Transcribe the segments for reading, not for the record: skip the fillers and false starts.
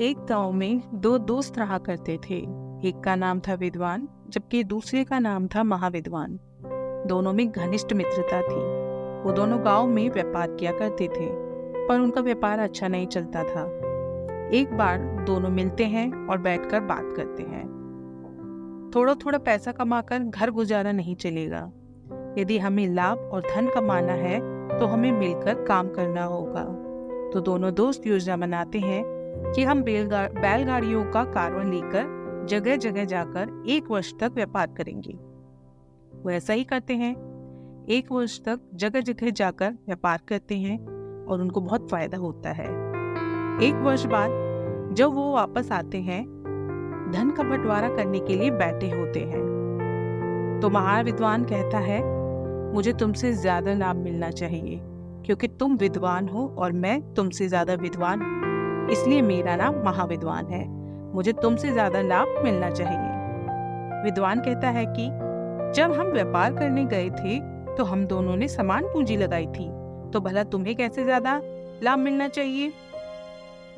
एक गांव में दो दोस्त रहा करते थे। एक का नाम था विद्वान, जबकि दूसरे का नाम था महाविद्वान। दोनों में घनिष्ठ मित्रता थी। वो दोनों गांव में व्यापार किया करते थे, पर उनका व्यापार अच्छा नहीं चलता था। एक बार दोनों मिलते हैं और बैठकर बात करते हैं। थोड़ा थोड़ा पैसा कमाकर घर गुजारा नहीं चलेगा। यदि हमें लाभ और धन कमाना है तो हमें मिलकर काम करना होगा। तो दोनों दोस्त योजना बनाते हैं कि हम बैलगाड़ियों का कारवां लेकर जगह जगह जाकर 1 वर्ष तक व्यापार करेंगे। वो ऐसा ही करते हैं। 1 वर्ष तक जगह जगह जाकर व्यापार करते हैं और उनको बहुत फायदा होता है। 1 वर्ष बाद जब वो वापस आते हैं, धन का बंटवारा करने के लिए बैठे होते हैं। तो महाविद्वान कहता है, मुझे तुमसे ज्यादा लाभ मिलना चाहिए, क्योंकि तुम विद्वान हो और मैं तुमसे ज्यादा विद्वान हूँ, इसलिए मेरा नाम महाविद्वान है। मुझे तुमसे ज्यादा लाभ मिलना चाहिए। विद्वान कहता है कि जब हम व्यापार करने गए थे तो हम दोनों ने समान पूंजी लगाई थी, तो भला तुम्हें कैसे ज्यादा लाभ मिलना चाहिए?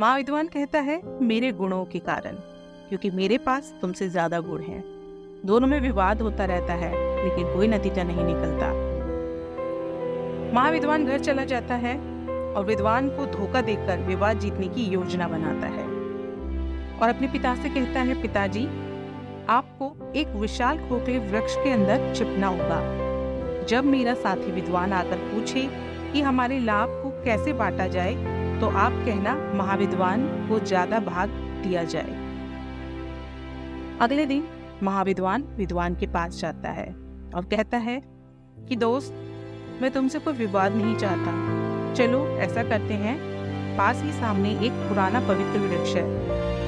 महाविद्वान कहता है, मेरे गुणों के कारण, क्योंकि मेरे पास तुमसे ज्यादा गुण हैं। दोनों में विवाद होता रहता है, लेकिन कोई नतीजा नहीं निकलता। महाविद्वान घर चला जाता है और विद्वान को धोखा देकर विवाद जीतने की योजना बनाता है और अपने पिता से कहता है, पिताजी, आपको एक विशाल खोखले वृक्ष के अंदर छिपना होगा। जब मेरा साथी विद्वान आकर पूछे कि हमारे लाभ को कैसे बांटा जाए, तो आप कहना महाविद्वान को ज्यादा भाग दिया जाए। अगले दिन महाविद्वान विद्वान के पास जाता है और कहता है कि दोस्त, मैं तुमसे कोई विवाद नहीं चाहता। चलो ऐसा करते हैं, पास ही सामने एक पुराना पवित्र वृक्ष है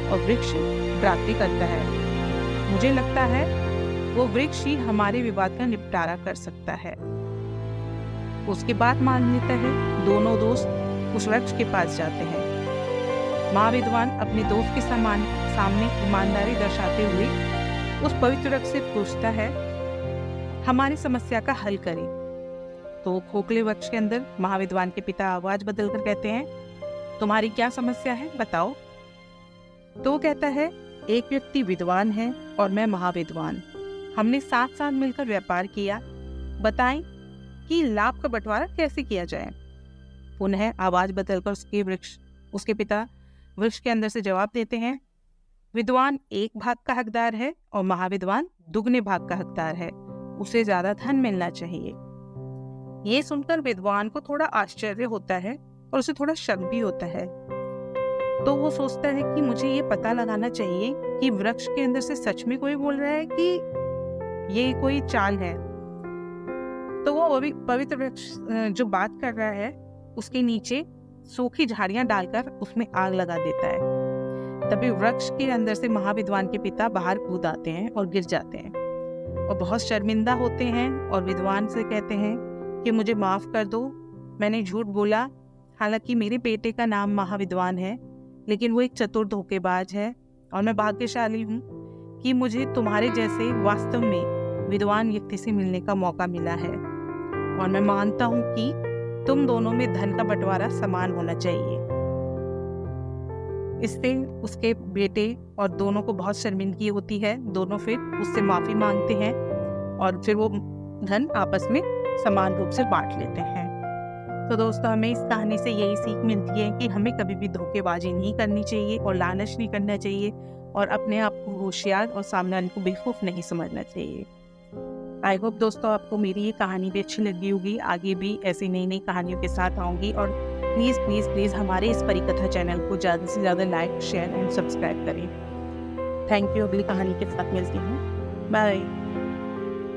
और वृक्ष प्रार्थना करता है। मुझे लगता है वो वृक्ष ही हमारे विवाद का निपटारा कर सकता है। उसके बाद मान लेता है। दोनों दोस्त उस वृक्ष के पास जाते हैं। महाविद्वान अपने दोस्त के सामने ईमानदारी दर्शाते हुए उस पवित्र वृक्ष से पूछता है, हमारी समस्या का हल करें। तो खोखले वृक्ष के अंदर महाविद्वान के पिता आवाज बदलकर कहते हैं, तुम्हारी क्या समस्या है, बताओ। तो वो कहता है, एक व्यक्ति विद्वान है और मैं महाविद्वान। हमने साथ साथ मिलकर व्यापार किया। बताएं कि लाभ का बंटवारा कैसे किया जाए। पुनः आवाज बदलकर उसके पिता वृक्ष के अंदर से जवाब देते हैं, विद्वान 1 भाग का हकदार है और महाविद्वान दुगने भाग का हकदार है। उसे ज्यादा धन मिलना चाहिए। ये सुनकर विद्वान को थोड़ा आश्चर्य होता है और उसे थोड़ा शक भी होता है। तो वो सोचता है कि मुझे ये पता लगाना चाहिए कि वृक्ष के अंदर से सच में कोई बोल रहा है कि ये कोई चाल है। तो वो पवित्र वृक्ष जो बात कर रहा है, उसके नीचे सूखी झाड़ियां डालकर उसमें आग लगा देता है। तभी वृक्ष के अंदर से महाविद्वान के पिता बाहर कूद आते हैं और गिर जाते हैं और बहुत शर्मिंदा होते हैं और विद्वान से कहते हैं कि मुझे माफ कर दो, मैंने झूठ बोला। हालांकि मेरे बेटे का नाम महाविद्वान है, लेकिन वो एक चतुर धोखेबाज है और मैं भाग्यशाली हूँ कि मुझे तुम्हारे जैसे वास्तव में विद्वान व्यक्ति से मिलने का मौका मिला है। और मैं मानता हूँ कि तुम दोनों में धन का बंटवारा समान होना चाहिए। इससे उसके बेटे और दोनों को बहुत शर्मिंदगी होती है। दोनों फिर उससे माफी मांगते हैं और फिर वो धन आपस में समान रूप से बांट लेते हैं। तो दोस्तों, हमें इस कहानी से यही सीख मिलती है कि हमें कभी भी धोखेबाजी नहीं करनी चाहिए और लालच नहीं करना चाहिए और अपने आप को होशियार और सामने वाले को बेवकूफ नहीं समझना चाहिए। आई होप दोस्तों, आपको मेरी ये कहानी भी अच्छी लगी होगी। आगे भी ऐसी नई नई कहानियों के साथ आऊँगी और प्लीज़ प्लीज़ प्लीज़ हमारे इस परिकथा चैनल को ज़्यादा से ज़्यादा लाइक, शेयर एंड सब्सक्राइब करें। Thank you. अगली कहानी के साथ मिलती हूँ। बाय।